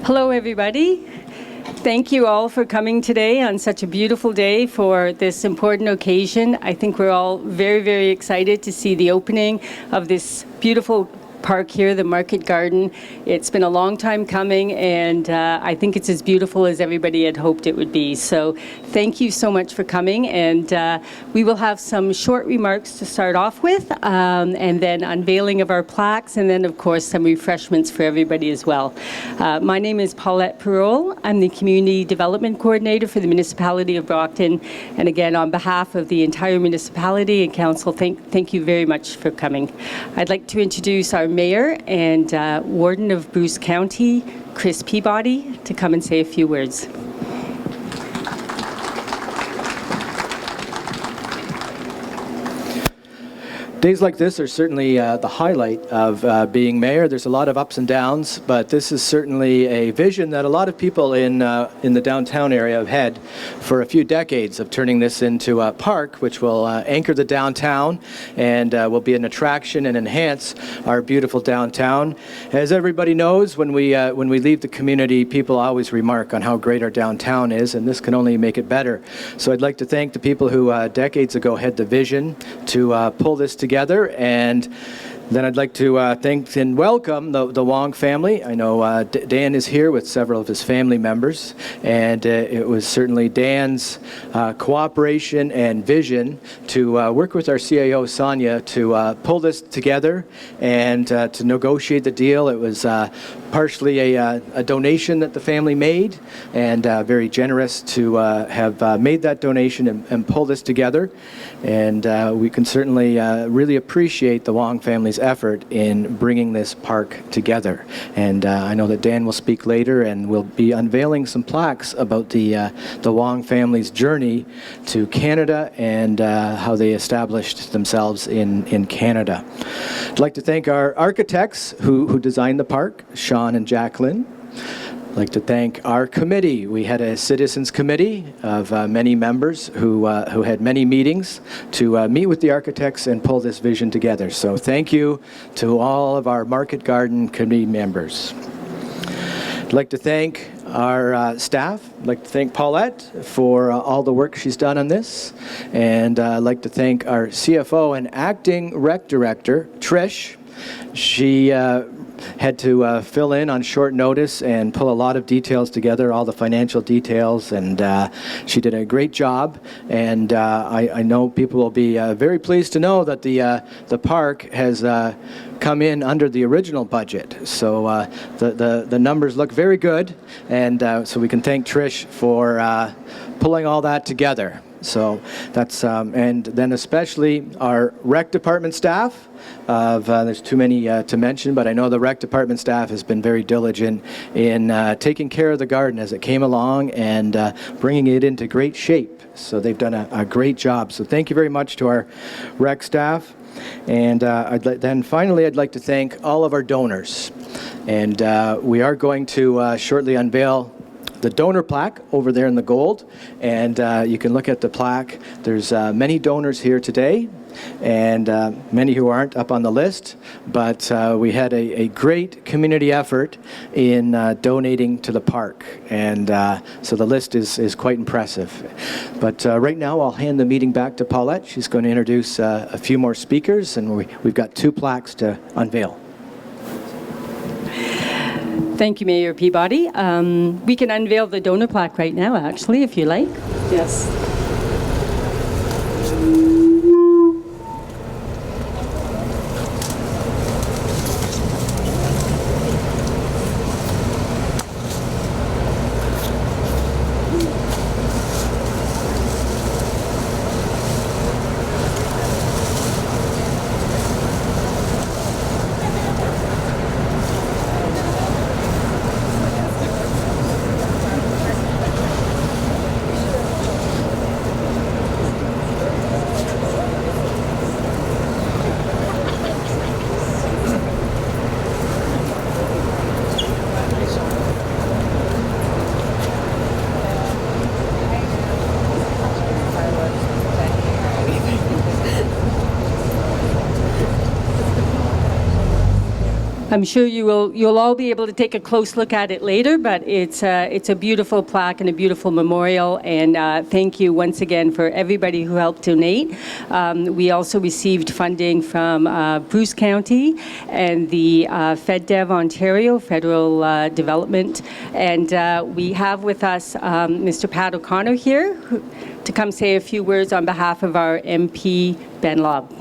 Hello, everybody. Thank you all for coming today on such a beautiful day for this important occasion. I think we're all very, very excited to see the opening of this beautiful park here, the Market Garden. It's been a long time coming, and I think it's as beautiful as everybody had hoped it would be. So thank you so much for coming, and we will have some short remarks to start off with, and then unveiling of our plaques, and then, of course, some refreshments for everybody as well. My name is Paulette Perrol. I'm the Community Development Coordinator for the Municipality of Brockton, and again, on behalf of the entire municipality and council, thank you very much for coming. I'd like to introduce our Mayor and Warden of Bruce County, Chris Peabody, to come and say a few words. Days like this are certainly the highlight of being mayor. There's a lot of ups and downs, but this is certainly a vision that a lot of people in the downtown area have had for a few decades of turning this into a park, which will anchor the downtown and will be an attraction and enhance our beautiful downtown. As everybody knows, when we leave the community, people always remark on how great our downtown is, and this can only make it better. So I'd like to thank the people who decades ago had the vision to pull this together, and then I'd like to thank and welcome the Wong family. I know Dan is here with several of his family members, and it was certainly Dan's cooperation and vision to work with our CAO, Sonia, to pull this together and to negotiate the deal. It was partially a donation that the family made, and very generous to have made that donation and pull this together. And we can certainly really appreciate the Wong family's effort in bringing this park together. And I know that Dan will speak later, and we'll be unveiling some plaques about the Wong family's journey to Canada and how they established themselves in Canada. I'd like to thank our architects who designed the park, Sean and Jacqueline. I'd like to thank our committee. We had a citizens committee of many members who had many meetings to meet with the architects and pull this vision together. So thank you to all of our Market Garden committee members. I'd like to thank our staff. I'd like to thank Paulette for all the work she's done on this. And I'd like to thank our CFO and acting rec director, Trish. She had to fill in on short notice and pull a lot of details together, all the financial details, and she did a great job. And I know people will be very pleased to know that the park has come in under the original budget. So the numbers look very good, and so we can thank Trish for pulling all that together. So that's, and then especially our rec department staff. There's too many to mention, but I know the rec department staff has been very diligent in taking care of the garden as it came along and bringing it into great shape. So they've done a great job. So thank you very much to our rec staff. And then finally, I'd like to thank all of our donors. And we are going to shortly unveil the donor plaque over there in the gold, and you can look at the plaque. There's many donors here today, and many who aren't up on the list, but we had a great community effort in donating to the park, and so the list is quite impressive. But right now I'll hand the meeting back to Paulette. She's going to introduce a few more speakers, and we've got 2 plaques to unveil. Thank you, Mayor Peabody. We can unveil the donor plaque right now, actually, if you like. Yes. I'm sure you'll all be able to take a close look at it later, but it's a beautiful plaque and a beautiful memorial, and thank you once again for everybody who helped donate. We also received funding from Bruce County and the FedDev Ontario, Federal Development, and we have with us Mr. Pat O'Connor here to come say a few words on behalf of our MP, Ben Lobb.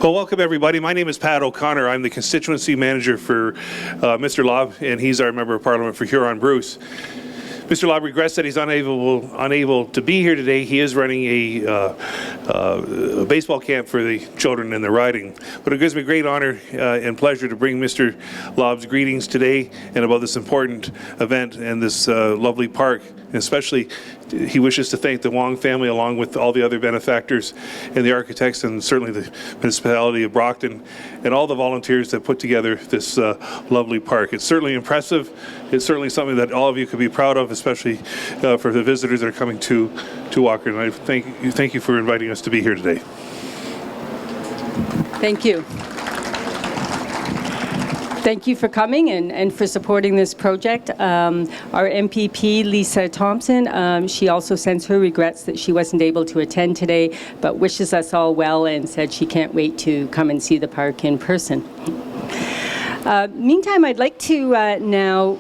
Well, welcome everybody. My name is Pat O'Connor. I'm the constituency manager for Mr. Lobb, and he's our member of parliament for Huron-Bruce. Mr. Lobb regrets that he's unable to be here today. He is running a baseball camp for the children in the riding. But it gives me great honor and pleasure to bring Mr. Lobb's greetings today and about this important event and this lovely park. And especially, he wishes to thank the Wong family along with all the other benefactors and the architects and certainly the municipality of Brockton and all the volunteers that put together this lovely park. It's certainly impressive. It's certainly something that all of you could be proud of, especially for the visitors that are coming to Walker. And I thank you for inviting us to be here today. Thank you. Thank you for coming and for supporting this project. Our MPP, Lisa Thompson, she also sends her regrets that she wasn't able to attend today, but wishes us all well and said she can't wait to come and see the park in person. Meantime, I'd like to now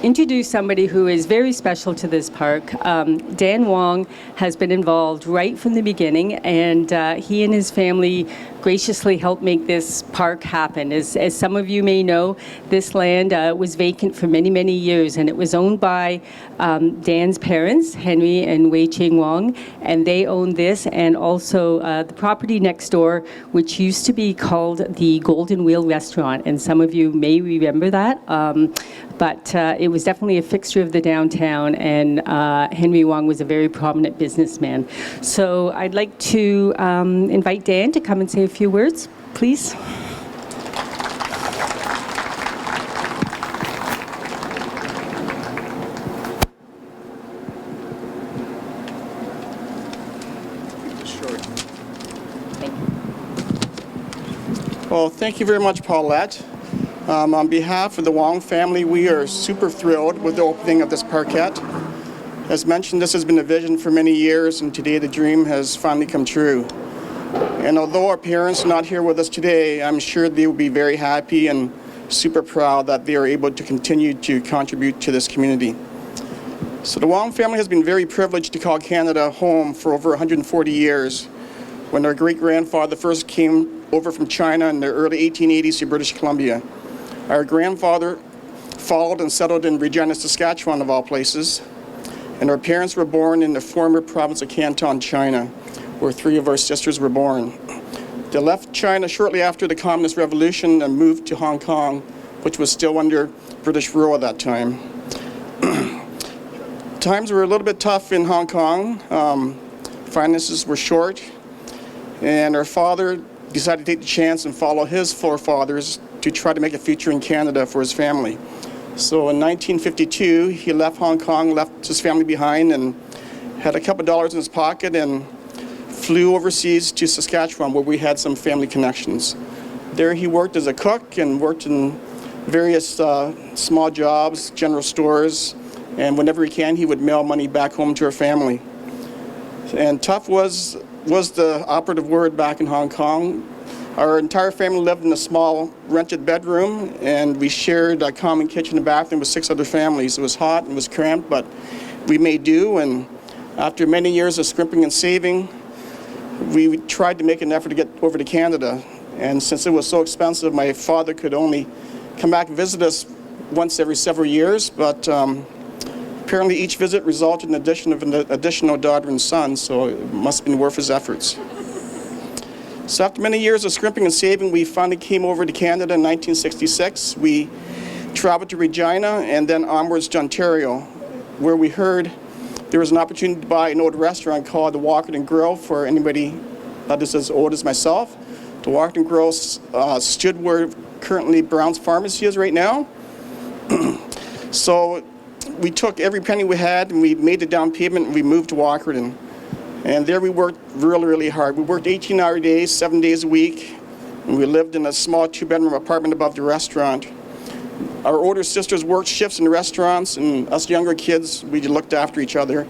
introduce somebody who is very special to this park. Dan Wong has been involved right from the beginning, and he and his family graciously helped make this park happen. As some of you may know, this land was vacant for many, many years, and it was owned by Dan's parents, Henry and Wei Ching Wong, and they owned this and also the property next door, which used to be called the Golden Wheel Restaurant, and some of you may remember that. But it was definitely a fixture of the downtown, and Henry Wong was a very prominent businessman. So I'd like to invite Dan to come and say a few words, please. Well, thank you very much, Paulette. On behalf of the Wong family, we are super thrilled with the opening of this parkette. As mentioned, this has been a vision for many years, and today the dream has finally come true. And although our parents are not here with us today, I'm sure they will be very happy and super proud that they are able to continue to contribute to this community. So the Wong family has been very privileged to call Canada home for over 140 years. When our great-grandfather first came over from China in the early 1880s to British Columbia. Our grandfather followed and settled in Regina, Saskatchewan, of all places. And our parents were born in the former province of Canton, China, where 3 of our sisters were born. They left China shortly after the Communist Revolution and moved to Hong Kong, which was still under British rule at that time. Times were a little bit tough in Hong Kong. Finances were short, and our father decided to take the chance and follow his forefathers to try to make a future in Canada for his family. So in 1952, he left Hong Kong, left his family behind, and had a couple dollars in his pocket and flew overseas to Saskatchewan, where we had some family connections. There he worked as a cook and worked in various small jobs, general stores, and whenever he can, he would mail money back home to our family. And tough was the operative word back in Hong Kong. Our entire family lived in a small rented bedroom, and we shared a common kitchen and bathroom with 6 other families. It was hot and was cramped, but we made do, and after many years of scrimping and saving, we tried to make an effort to get over to Canada. And since it was so expensive, my father could only come back and visit us once every several years, but apparently each visit resulted in the addition of an additional daughter and son, so it must have been worth his efforts. So after many years of scrimping and saving, we finally came over to Canada in 1966. We traveled to Regina and then onwards to Ontario, where we heard there was an opportunity to buy an old restaurant called the Walkerton Grill for anybody that is as old as myself. The Walkerton Grill stood where currently Brown's Pharmacy is right now. So we took every penny we had and we made the down payment and we moved to Walkerton. And there we worked really, really hard. We worked 18-hour days, 7 days a week, and we lived in a small 2-bedroom apartment above the restaurant. Our older sisters worked shifts in the restaurants, and us younger kids, we looked after each other.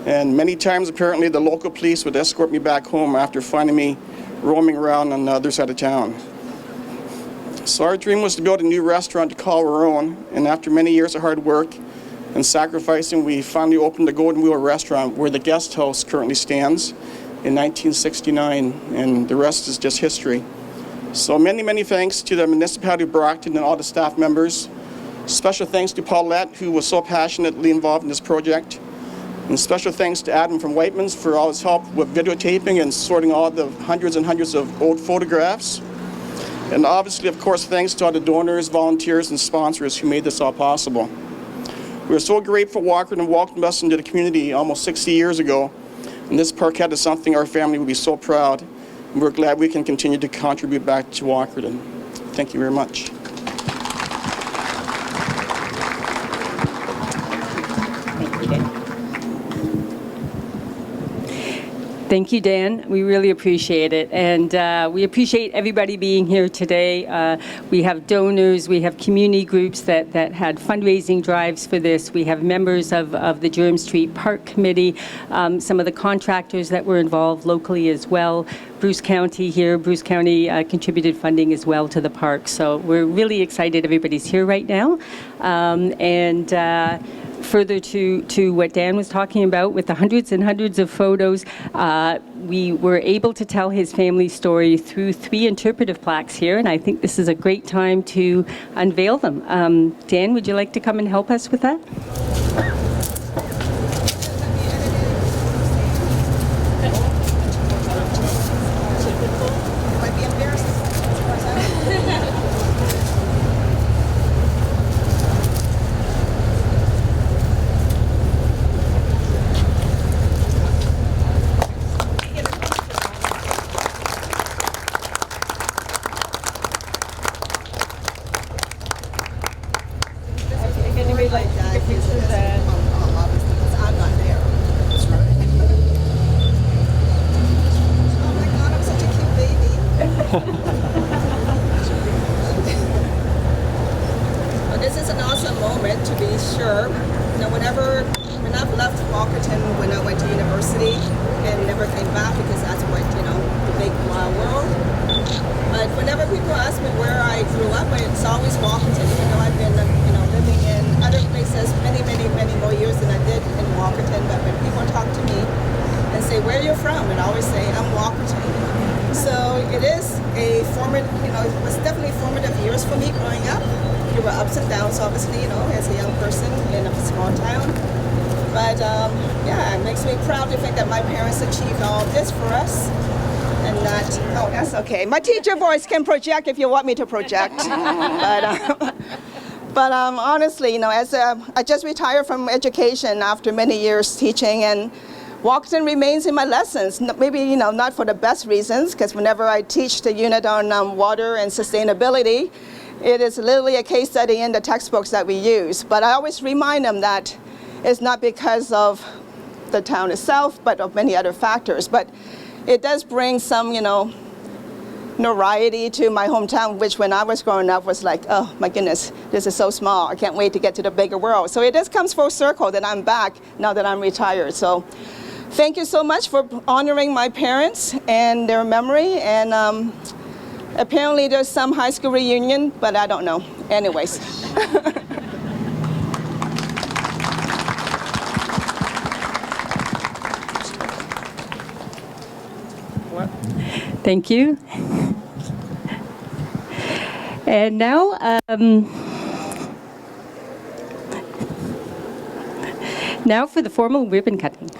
And many times, apparently, the local police would escort me back home after finding me roaming around on the other side of town. So our dream was to build a new restaurant to call our own, and after many years of hard work and sacrificing, we finally opened the Golden Wheel restaurant where the guest house currently stands in 1969, and the rest is just history. So many, many thanks to the municipality of Brockton and all the staff members. Special thanks to Paulette, who was so passionately involved in this project. And special thanks to Adam from Whitemans for all his help with videotaping and sorting all the hundreds and hundreds of old photographs. And obviously, of course, thanks to all the donors, volunteers, and sponsors who made this all possible. We're so grateful Walkerton welcomed us into the community almost 60 years ago. And this parkette is something our family would be so proud. And we're glad we can continue to contribute back to Walkerton. Thank you very much. Thank you, Dan. We really appreciate it. And we appreciate everybody being here today. We have donors, we have community groups that had fundraising drives for this. We have members of the Durham Street Park Committee, some of the contractors that were involved locally as well. Bruce County here. Bruce County contributed funding as well to the park. So we're really excited everybody's here right now. Further to what Dan was talking about with the hundreds and hundreds of photos, we were able to tell his family story through 3 interpretive plaques here, and I think this is a great time to unveil them. Dan, would you like to come and help us with that? Well, this is an awesome moment, to be sure. You know, when I've left Walkerton when I went to university and never came back because that's what, the big wild world. But whenever people ask me where I grew up, it's always Walkerton. Even though I've been, living in other places many, many, many more years than I did in Walkerton. But when people talk to me and say, where are you from? And I always say, I'm Walkerton. So it is it was definitely formative years for me growing up. There were ups and downs, obviously, as a young person in a small town. But it makes me proud to think that my parents achieved all this for us. And that, oh, that's okay. My teacher voice can project if you want me to project. But honestly, as I just retired from education after many years teaching, and Walkerton remains in my lessons. Maybe, not for the best reasons, because whenever I teach the unit on water and sustainability, it is literally a case study in the textbooks that we use. But I always remind them that it's not because of the town itself, but of many other factors. But it does bring some, notoriety to my hometown, which when I was growing up was like, oh my goodness, this is so small. I can't wait to get to the bigger world. So it just comes full circle that I'm back now that I'm retired. So thank you so much for honoring my parents and their memory. And apparently there's some high school reunion, but I don't know. Anyways. Thank you. And now, for the formal ribbon cutting.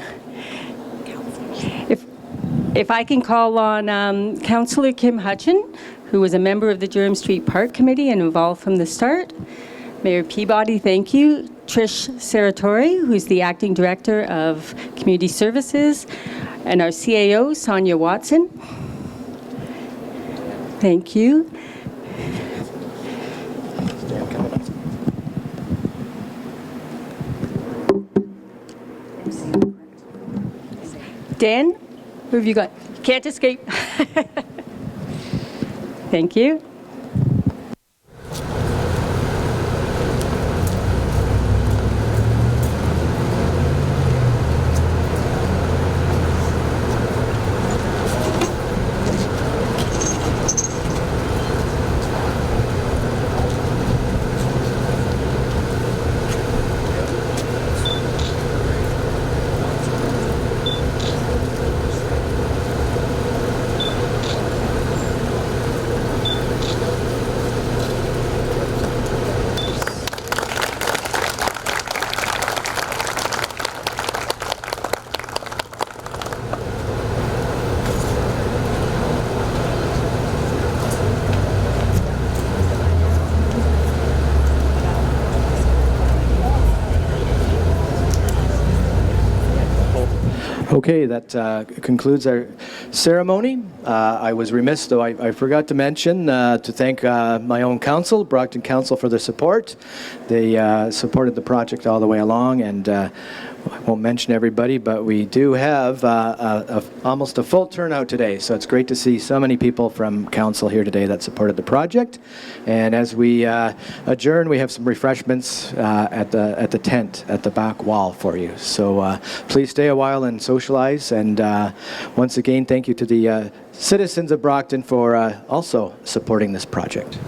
If I can call on Councillor Kim Hutchin, who was a member of the Durham Street Park Committee and involved from the start. Mayor Peabody, thank you. Trish Saratori, who's the Acting Director of Community Services, and our CAO, Sonia Watson. Thank you. Dan, who have you got? Can't escape. Thank you. Okay, that concludes our ceremony. I was remiss, though I forgot to mention, to thank my own council, Brockton Council, for their support. They supported the project all the way along, and I won't mention everybody, but we do have almost a full turnout today, so it's great to see so many people from council here today that supported the project. And as we adjourn, we have some refreshments at the tent at the back wall for you. So please stay a while and socialize. And once again, thank you to the citizens of Brockton for also supporting this project.